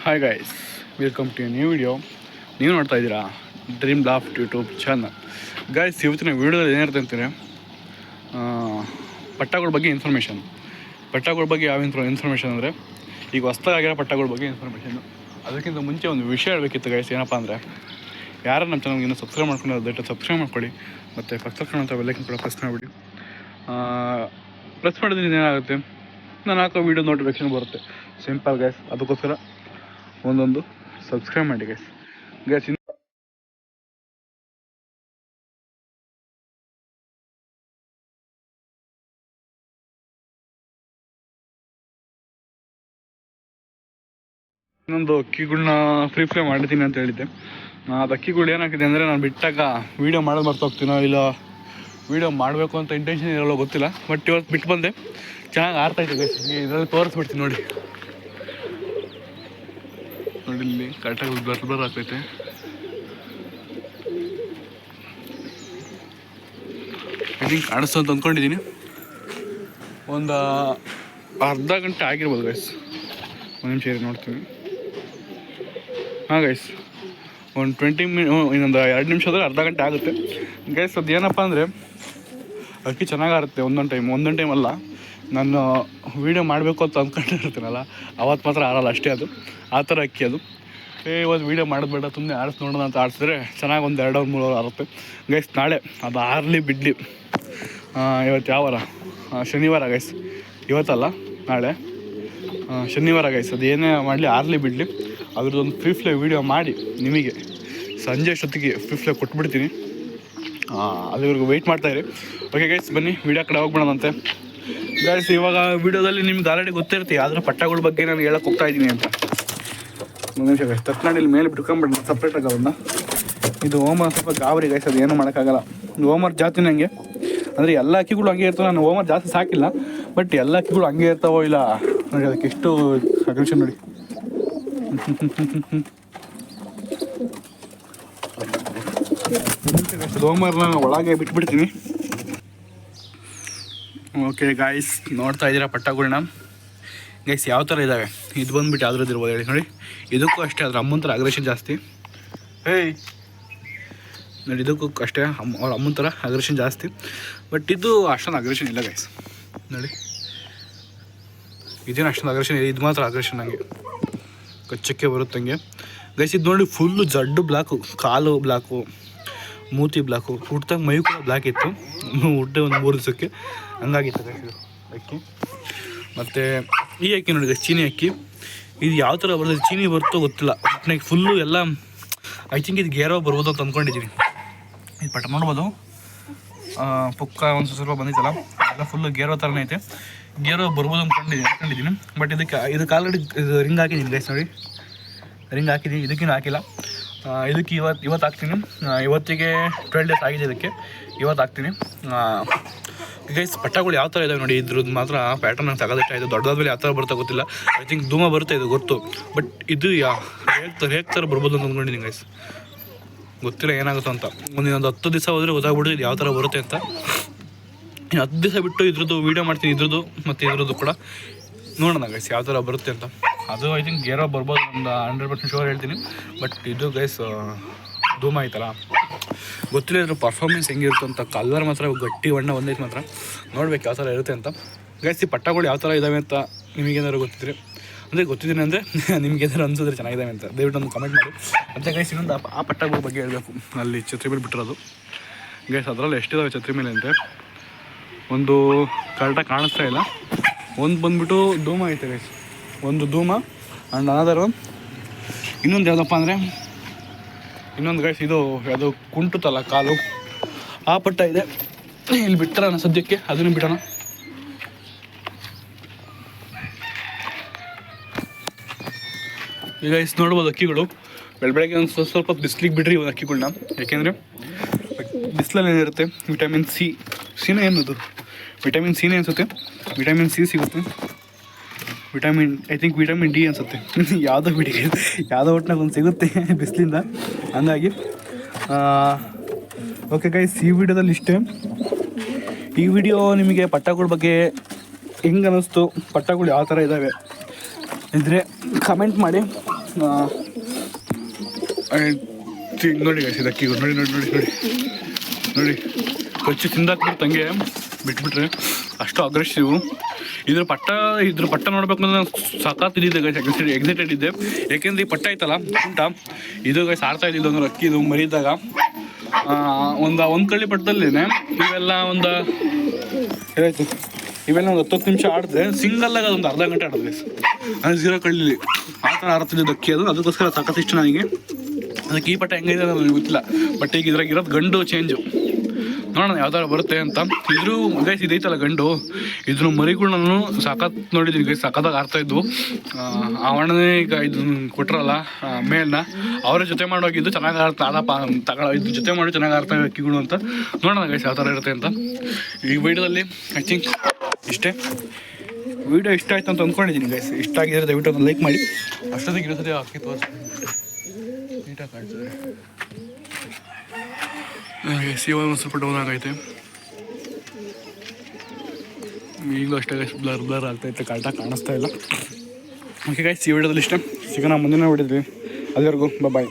Hi guys, welcome to new video. ನೀವು ನೋಡ್ತಾ ಇದ್ದೀರಾ Dream Loft YouTube channel. Guys, ಇವತ್ತಿನ ವೀಡಿಯೋದಲ್ಲಿ ಏನಿರುತ್ತೆ ಅಂತೀರಿ, ಪಟ್ಟಗಳ ಬಗ್ಗೆ ಇನ್ಫಾರ್ಮೇಷನ್. ಪಟ್ಟಗಳ ಬಗ್ಗೆ ಯಾವ ಇನ್ಫಾರ್ಮೇಷನ್ ಅಂದರೆ, ಈಗ ಹೊಸ್ದಾಗಿರೋ ಪಟ್ಟಗಳ ಬಗ್ಗೆ ಇನ್ಫಾರ್ಮೇಷನ್ನು. ಅದಕ್ಕಿಂತ ಮುಂಚೆ ಒಂದು ವಿಷಯ ಹೇಳಬೇಕಿತ್ತು ಗೈಸ್. ಏನಪ್ಪ ಅಂದರೆ, ಯಾರು ನಮ್ಮ ಚಾನಲ್ಗೆ ಇನ್ನೂ ಸಬ್ಸ್ಕ್ರೈಬ್ ಮಾಡ್ಕೊಂಡು ದಯವಿಟ್ಟು ಸಬ್ಸ್ಕ್ರೈಬ್ ಮಾಡ್ಕೊಳ್ಳಿ. ಮತ್ತು ಪಕ್ಕದ ಬೆಲ್ಲೈಕನ್ ಕೂಡ ಪ್ರೆಸ್ ಮಾಡಿಬಿಡಿ. ಪ್ರೆಸ್ ಮಾಡಿದ್ರೆ ಏನಾಗುತ್ತೆ, ನಾನು ಹಾಕೋ ವೀಡಿಯೋ ನೋಟಿಫಿಕೇಷನ್ ಬರುತ್ತೆ. Simple guys. ಅದಕ್ಕೋಸ್ಕರ ಒಂದೊಂದು ಸಬ್ಸ್ಕ್ರೈಬ್ ಮಾಡಿ ಗೈಸ್. ಇನ್ನೊಂದು ಅಕ್ಕಿಗಳನ್ನ ಫ್ರೀ ಫ್ಲೈ ಮಾಡಿದ್ದೀನಿ ಅಂತ ಹೇಳಿದ್ದೆ. ಅದು ಅಕ್ಕಿಗಳು ಏನಾಗಿದೆ ಅಂದರೆ, ನಾನು ಬಿಟ್ಟಾಗ ವೀಡಿಯೋ ಮಾಡೋದು ಮರ್ತೋಗ್ತೀನೋ ಇಲ್ಲ ವೀಡಿಯೋ ಮಾಡಬೇಕು ಅಂತ ಇಂಟೆನ್ಷನ್ ಇರೋಲ್ಲ ಗೊತ್ತಿಲ್ಲ. ಬಟ್ ಇವತ್ತು ಬಿಟ್ಟು ಬಂದೆ, ಚೆನ್ನಾಗಿ ಆಡ್ತಾಯಿತ್ತು ಗೈಸ್. ಇದರಲ್ಲಿ ತೋರಿಸ್ಬಿಡ್ತೀನಿ ನೋಡಿ. ನೋಡಿ ಇಲ್ಲಿ ಕರೆಕ್ಟಾಗಿ ಬ್ಲರ್ ಆಗ್ತೈತೆ. ಐ ಕಾಣಿಸ್ತು ಅಂತ ಅಂದ್ಕೊಂಡಿದ್ದೀನಿ. ಒಂದು ಅರ್ಧ ಗಂಟೆ ಆಗಿರ್ಬೋದು ಗೈಸ್. ಒಂದು ನಿಮಿಷ ನೋಡ್ತೀನಿ. ಹಾಂ ಗೈಸ್, ಒಂದು 20 ಇನ್ನೊಂದು 2 ನಿಮಿಷದಲ್ಲಿ ಅರ್ಧ ಗಂಟೆ ಆಗುತ್ತೆ ಗೈಸ್. ಅದು ಏನಪ್ಪ ಅಂದರೆ, ಅಕ್ಕಿ ಚೆನ್ನಾಗಾರುತ್ತೆ ಒಂದೊಂದು ಟೈಮ್ ಅಲ್ಲ. ನಾನು ವೀಡಿಯೋ ಮಾಡಬೇಕು ಅಂತ ಅಂದ್ಕೊಂಡಿರ್ತೀನಲ್ಲ, ಅವತ್ತು ಮಾತ್ರ ಆಡಲ್ಲ ಅಷ್ಟೇ. ಅದು ಆ ಥರ ಅಕ್ಕಿ ಅದು. ಇವತ್ತು ವೀಡಿಯೋ ಮಾಡೋದು ಬೇಡ, ಸುಮ್ಮನೆ ಆಡಿಸಿ ನೋಡೋಣ ಅಂತ ಆಡಿಸಿದ್ರೆ ಚೆನ್ನಾಗಿ ಒಂದು 2 3 ಅವರ್ ಆರುತ್ತೆ ಗೈಸ್. ನಾಳೆ ಅದು ಆರಲಿ ಬಿಡಲಿ. ಇವತ್ತು ಯಾವ ವಾರ? ಶನಿವಾರ ಗೈಸ್. ಇವತ್ತಲ್ಲ, ನಾಳೆ ಶನಿವಾರ ಗೈಸ್. ಅದು ಏನೇ ಮಾಡಲಿ, ಆರಲಿ ಬಿಡಲಿ, ಅದ್ರದ್ದೊಂದು ಫ್ರೀ ಫ್ಲೈ ವೀಡಿಯೋ ಮಾಡಿ ನಿಮಗೆ ಸಂಜೆ ಅಷ್ಟೊತ್ತಿಗೆ ಫ್ರೀ ಫ್ಲೈ ಕೊಟ್ಬಿಡ್ತೀನಿ. ಅಲ್ಲಿವರೆಗೂ ವೆಯ್ಟ್ ಮಾಡ್ತಾಯಿರಿ. ಓಕೆ ಗೈಸ್, ಬನ್ನಿ ವೀಡಿಯೋ ಕಡೆ ಹೋಗ್ಬಿಡೋಣಂತೆ ಗೈಸ್. ಇವಾಗ ವೀಡಿಯೋದಲ್ಲಿ ನಿಮ್ಗೆ ಆಲ್ರೆಡಿ ಗೊತ್ತಿರ್ತೀವಿ, ಆದರೆ ಪಟ್ಟಗಳ ಬಗ್ಗೆ ನಾನು ಹೇಳಕ್ಕೆ ಹೋಗ್ತಾಯಿದ್ದೀನಿ ಅಂತ. ಒಂದು ನಿಮಿಷ ಗೈಸ್, ತತ್ನಾಡಿಲಿ ಮೇಲೆ ಬಿಟ್ಕೊಂಡ್ಬಿಡೋಣ ಸಪ್ರೇಟಾಗಿ ಅವನ್ನ. ಇದು ಹೋಮರ್ ಸ್ವಲ್ಪ ಗಾಬರಿ ಗೈಸ್, ಅದು ಏನೂ ಮಾಡೋಕ್ಕಾಗಲ್ಲ. ಹೋಮರ್ ಜಾತಿ ನನಗೆ ಅಂದರೆ ಎಲ್ಲ ಅಕ್ಕಿಗಳು ಹಂಗೆ ಇರ್ತವೆ. ನಾನು ಹೋಮರ್ ಜಾಸ್ತಿ ಸಾಕಿಲ್ಲ, ಬಟ್ ಎಲ್ಲ ಅಕ್ಕಿಗಳು ಹಂಗೆ ಇರ್ತಾವೋ ಇಲ್ಲ ನೋಡಿ. ಅದಕ್ಕೆ ಎಷ್ಟು ಅಗ್ರೆಷನ್ ನೋಡಿ. ಹೋಮರ್ನ ಒಳಗೆ ಬಿಟ್ಬಿಡ್ತೀನಿ. ಓಕೆ ಗಾಯ್ಸ್, ನೋಡ್ತಾ ಇದ್ದೀರಾ ಪಟ್ಟಗಳನ್ನ ಗೈಸ್ ಯಾವ ಥರ ಇದ್ದಾವೆ. ಇದು ಬಂದುಬಿಟ್ಟು ಯಾವ್ದ್ರದ್ದು ಇರ್ಬೋದು ಹೇಳಿ. ನೋಡಿ, ಇದಕ್ಕೂ ಅಷ್ಟೇ ಅದ್ರ ಅಮ್ಮನ ಥರ ಅಗ್ರೆಷನ್ ಜಾಸ್ತಿ. ನೋಡಿ, ಇದಕ್ಕೂ ಅಷ್ಟೇ ಅವ್ರ ಅಮ್ಮನ ಥರ ಅಗ್ರೆಷನ್ ಜಾಸ್ತಿ. ಬಟ್ ಇದು ಅಷ್ಟೊಂದು ಅಗ್ರೆಷನ್ ಇಲ್ಲ ಗೈಸ್. ನೋಡಿ, ಇದೇನು ಅಷ್ಟೊಂದು ಅಗ್ರೆಷನ್ ಇದೆ. ಇದು ಮಾತ್ರ ಅಗ್ರೆಷನ್ ನನಗೆ ಕಚ್ಚಕ್ಕೆ ಬರುತ್ತಂಗೆ ಗೈಸ್. ಇದು ನೋಡಿ, ಫುಲ್ಲು ಜಡ್ಡು ಬ್ಲ್ಯಾಕು, ಕಾಲು ಬ್ಲ್ಯಾಕು, ಮೂತಿ ಬ್ಲ್ಯಾಕು, ಹುಟ್ಟಿದಾಗ ಮೈ ಕೂಡ ಬ್ಲ್ಯಾಕ್ ಇತ್ತು. ಹುಟ್ಟೆ ಒಂದು 3 ದಿವಸಕ್ಕೆ ಹಂಗಾಗಿತ್ತು ಗೈಸ್ ಇದು ಅಕ್ಕಿ. ಮತ್ತು ಈ ಅಕ್ಕಿ ನೋಡಿ ಗೈಸ್, ಚೀನಿ ಅಕ್ಕಿ. ಇದು ಯಾವ ಥರ ಬರ್ತದೆ, ಚೀನಿ ಬರ್ತೋ ಗೊತ್ತಿಲ್ಲ. ಒಟ್ಟಿನಾಗಿ ಫುಲ್ಲು ಎಲ್ಲ ಐ ಥಿಂಕ್ ಇದು ಗೇರೋ ಬರ್ಬೋದು ಅಂತ ಅಂದ್ಕೊಂಡಿದ್ದೀನಿ. ಇದು ಪಟ್ಟ ನೋಡ್ಬೋದು, ಪುಕ್ಕ ಒಂದು ಸ್ವಲ್ಪ ಬಂದಿತ್ತಲ್ಲ, ಎಲ್ಲ ಫುಲ್ಲು ಗೇರೋ ಥರನೇ ಐತೆ. ಗೇರೋ ಬರ್ಬೋದು ಅಂದ್ಕೊಂಡಿದ್ದೀನಿ. ಬಟ್ ಇದಕ್ಕೆ ಆಲ್ರೆಡಿ ಇದು ರಿಂಗ್ ಹಾಕಿದ್ದೀನಿ ಗೈಸ್. ನೋಡಿ, ರಿಂಗ್ ಹಾಕಿದ್ದೀನಿ. ಇದಕ್ಕಿನ್ನೂ ಹಾಕಿಲ್ಲ. ಇದಕ್ಕೆ ಇವತ್ತು ಹಾಕ್ತೀನಿ. ಇವತ್ತಿಗೆ 12 ಡೇಸ್ ಆಗಿದೆ ಇದಕ್ಕೆ. ಇವತ್ತು ಹಾಕ್ತೀನಿ ಗೈಸ್. ಪಟ್ಟಗಳು ಯಾವ ಥರ ಇದ್ದಾವೆ ನೋಡಿ. ಇದ್ರದ್ದು ಮಾತ್ರ ಪ್ಯಾಟರ್ನ್ ನಂಗೆ ತಗೋದಿಷ್ಟ ಆಯಿತು. ದೊಡ್ಡದಾದ್ಮೇಲೆ ಯಾವ ಥರ ಬರುತ್ತೆ ಗೊತ್ತಿಲ್ಲ. ಐ ಥಿಂಕ್ ಧೂಮ ಬರುತ್ತೆ, ಇದು ಗೊತ್ತು. ಬಟ್ ಇದು ಹೇಗೆ ಥರ ಬರ್ಬೋದು ಅಂತ ಅಂದ್ಕೊಂಡಿದ್ದೀನಿ ಗೈಸ್. ಗೊತ್ತಿಲ್ಲ ಏನಾಗುತ್ತೋ ಅಂತ. ಇನ್ನೊಂದು 10 ದಿವಸ ಹೋದರೆ ಗೊತ್ತಾಗ್ಬಿಟ್ಟು ಇದು ಯಾವ ಥರ ಬರುತ್ತೆ ಅಂತ. ಇನ್ನು 10 ದಿವಸ ಬಿಟ್ಟು ಇದ್ರದ್ದು ವೀಡಿಯೋ ಮಾಡ್ತೀನಿ, ಇದ್ರದ್ದು ಮತ್ತು ಇದ್ರದ್ದು ಕೂಡ ನೋಡೋಣ ಗೈಸ್ ಯಾವ ಥರ ಬರುತ್ತೆ ಅಂತ. ಅದು ಐ ಥಿಂಕ್ ಗೇರೋ ಬರ್ಬೋದು, ಒಂದು 100% ಶೋರ್ ಹೇಳ್ತೀನಿ. ಬಟ್ ಇದು ಗೈಸ್ ಧೂಮ ಐತಲ್ಲ, ಗೊತ್ತಿಲ್ಲ ಇದ್ರ ಪರ್ಫಾರ್ಮೆನ್ಸ್ ಹೆಂಗಿರುತ್ತೆ ಅಂತ. ಕಲರ್ ಮಾತ್ರ ಗಟ್ಟಿ ಬಣ್ಣ ಒಂದೈತೆ ಮಾತ್ರ. ನೋಡ್ಬೇಕು ಯಾವ ಥರ ಇರುತ್ತೆ ಅಂತ ಗೈಸ್. ಈ ಪಟ್ಟಗಳು ಯಾವ ಥರ ಇದ್ದಾವೆ ಅಂತ ನಿಮಗೇನಾದ್ರು ಗೊತ್ತಿದ್ರೆ, ಅಂದರೆ ಗೊತ್ತಿದ್ದೀನಿ ಅಂದರೆ ನಿಮ್ಗೇನಾದ್ರು ಅನ್ಸಿದ್ರೆ ಚೆನ್ನಾಗಿದ್ದಾವೆ ಅಂತ ದಯವಿಟ್ಟು ಒಂದು ಕಮೆಂಟ್ ಮಾಡಿ. ಮತ್ತು ಗೈಸ್, ಇನ್ನೊಂದು ಆ ಪಟ್ಟಗಳ ಬಗ್ಗೆ ಹೇಳಬೇಕು. ಅಲ್ಲಿ ಛತ್ರಿ ಮೇಲೆ ಬಿಟ್ಟಿರೋದು ಗೈಸ್. ಅದರಲ್ಲಿ ಎಷ್ಟಿದ್ದಾವೆ ಛತ್ರಿ ಮೇಲೆ ಅಂದರೆ, ಒಂದು ಕರೆಕ್ಟಾಗಿ ಕಾಣಿಸ್ತಾ ಇಲ್ಲ. ಒಂದು ಬಂದುಬಿಟ್ಟು ಧೂಮ ಐತೆ ಗೈಸ್, ಒಂದು ಧೂಮ. ಆ್ಯಂಡ್ ಅನದರ್ ಒನ್ ಇನ್ನೊಂದು ಯಾವುದಪ್ಪ ಅಂದರೆ, ಇನ್ನೊಂದು ಗೈಸ್ ಇದು ಅದು ಕುಂಟುತ್ತಲ್ಲ ಕಾಲು, ಆ ಪಟ್ಟ ಇದೆ. ಇಲ್ಲಿ ಬಿಟ್ಟರೋಣ ಸದ್ಯಕ್ಕೆ, ಅದನ್ನು ಬಿಡೋಣ. ಈಗ ಗೈಸ್ ನೋಡ್ಬೋದು ಅಕ್ಕಿಗಳು. ಬೆಳಗ್ಗೆ ಒಂದು ಸ್ವಲ್ಪ ಬಿಸಿಲಿಗೆ ಬಿಡ್ರಿ ಒಂದು ಅಕ್ಕಿಗಳನ್ನ. ಯಾಕೆಂದರೆ ಬಿಸಿಲಲ್ಲಿ ಏನಿರುತ್ತೆ, ವಿಟಮಿನ್ ಸಿನೇ ಏನದು, ವಿಟಮಿನ್ ಸಿನೇ ಅನಿಸುತ್ತೆ. ವಿಟಮಿನ್ ಸಿ ಸಿಗುತ್ತೆ. ಐ ಥಿಂಕ್ ವಿಟಮಿನ್ ಡಿ ಅನಿಸುತ್ತೆ. ಯಾವುದೋ ಒಟ್ಟಿನಾಗ ಒಂದು ಸಿಗುತ್ತೆ ಬಿಸಿಲಿಂದ. ಹಂಗಾಗಿ ಓಕೆ ಗೈಸ್, ಈ ವಿಡಿಯೋದಲ್ಲಿ ಇಷ್ಟೇ. ಈ ವಿಡಿಯೋ ನಿಮಗೆ ಪಟ್ಟಗಳ ಬಗ್ಗೆ ಹೆಂಗೆ ಅನ್ನಿಸ್ತು, ಪಟ್ಟಗಳು ಯಾವ ಥರ ಇದ್ದಾವೆ ಇದ್ದರೆ ಕಮೆಂಟ್ ಮಾಡಿ. ನೋಡಿ ಗೈಸ್ ಇದು ಅಕ್ಕಿಗಳು ನೋಡಿ ನೋಡಿ ನೋಡಿ ನೋಡಿ ನೋಡಿ ಕೊಚ್ಚಿ ತಿಂದಾಕ್ಬಿಟ್ಟು ತಂಗೆ ಬಿಟ್ಬಿಟ್ರೆ ಅಷ್ಟು ಅಗ್ರೆಸಿವ್. ಇದ್ರ ಪಟ್ಟ ನೋಡ್ಬೇಕು ಅಂದ್ರೆ ನಾನು ಸಖತ್ ಇದ್ದಿದ್ದೆ ಗೈಸ್, ಎಕ್ಸೈಟೆಡ್ ಇದ್ದೆ. ಯಾಕೆಂದ್ರೆ ಈ ಪಟ್ಟ ಐತಲ್ಲ ಉಂಟ ಇದು ಗೈಸ್ ಆಡ್ತಾ ಇದ್ದಿದ್ದು ಅಂದ್ರೆ ಅಕ್ಕಿ ಇದು ಮರಿದಾಗ ಒಂದು ಕಳ್ಳಿ ಪಟ್ಟದಲ್ಲೇನೆ ಇವೆಲ್ಲ ಏನಾಯ್ತು ಇವೆಲ್ಲ ಒಂದು 10 ನಿಮಿಷ ಆಡಿದ್ರೆ ಸಿಂಗಲ್ಲಾಗ ಅದೊಂದು ಅರ್ಧ ಗಂಟೆ ಆಡೋದು ಗೈಸ್. ಅದು 0 ಕಳ್ಳಿ ಆ ಥರ ಆಡ್ತಿದ್ದು ಅಕ್ಕಿ ಅದು. ಅದಕ್ಕೋಸ್ಕರ ಸಖತ್ ಇಷ್ಟ ನನಗೆ. ಅದಕ್ಕೆ ಈ ಪಟ್ಟ ಹೆಂಗಿದೆ ನನಗೆ ಗೊತ್ತಿಲ್ಲ, ಬಟ್ ಈಗ ಇದ್ರಾಗ ಇರೋದು ಗಂಡು ಚೇಂಜು. ನೋಡೋಣ ಯಾವ ಥರ ಬರುತ್ತೆ ಅಂತ. ಇದ್ರೂ ಗೈಸ್ ಇದೈತಲ್ಲ ಗಂಡು, ಇದ್ರ ಮರಿಗಳು ನಾನು ಸಖತ್ ನೋಡಿದ್ದೀನಿ ಗೈಸ್, ಸಖತ್ತಾಗಿ ಆಡ್ತಾಯಿದ್ವು. ಆ ಅಣ್ಣನೇ ಈಗ ಇದನ್ನ ಕೊಟ್ರಲ್ಲ ಮೇಲ್ನ ಅವರೇ ಜೊತೆ ಮಾಡೋಗಿದ್ದು ಚೆನ್ನಾಗಿ ಇದು ಜೊತೆ ಮಾಡಿ ಚೆನ್ನಾಗಿ ಆಡ್ತಾವೆ ಅಕ್ಕಿಗಳು ಅಂತ. ನೋಡೋಣ ಗೈಸ್ ಯಾವ ಥರ ಇರುತ್ತೆ ಅಂತ. ಈ ವಿಡಿಯೋದಲ್ಲಿ ಐ ಥಿಂಕ್ ಇಷ್ಟೇ. ವಿಡಿಯೋ ಇಷ್ಟ ಆಯ್ತು ಅಂತ ಅಂದ್ಕೊಂಡಿದ್ದೀನಿ ಗೈಸ್. ಇಷ್ಟ ಆಗಿದ್ರೆ ದಯವಿಟ್ಟು ಒಂದು ಲೈಕ್ ಮಾಡಿ. ಅಷ್ಟೊತ್ತಿಗೆ ಇರೋದೇ ಅಕ್ಕಿ ತೋರಿಸಿ ನೀಟಾಗಿ ಕಾಣ್ತದೆ. ಸಿವ ಒಂದು ಸ್ವಲ್ಪ ಡೌನ್ ಆಗೈತೆ ಈಗಲೂ ಅಷ್ಟೇ ಗೈಸ್. ಬ್ಲರ್ ಆಗ್ತೈತೆ, ಕರೆಕ್ಟಾಗಿ ಕಾಣಿಸ್ತಾ ಇಲ್ಲ. ಓಕೆ ಗೈಸ್, ಈ ವಿಡಿಯೋದಲ್ಲಿ ಇಷ್ಟೇ. ಸಿಗೋಣ ಮುಂದಿನ ವಿಡಿಯೋದಲ್ಲಿ. ಅಲ್ಲಿವರೆಗೂ ಬಾಯ್.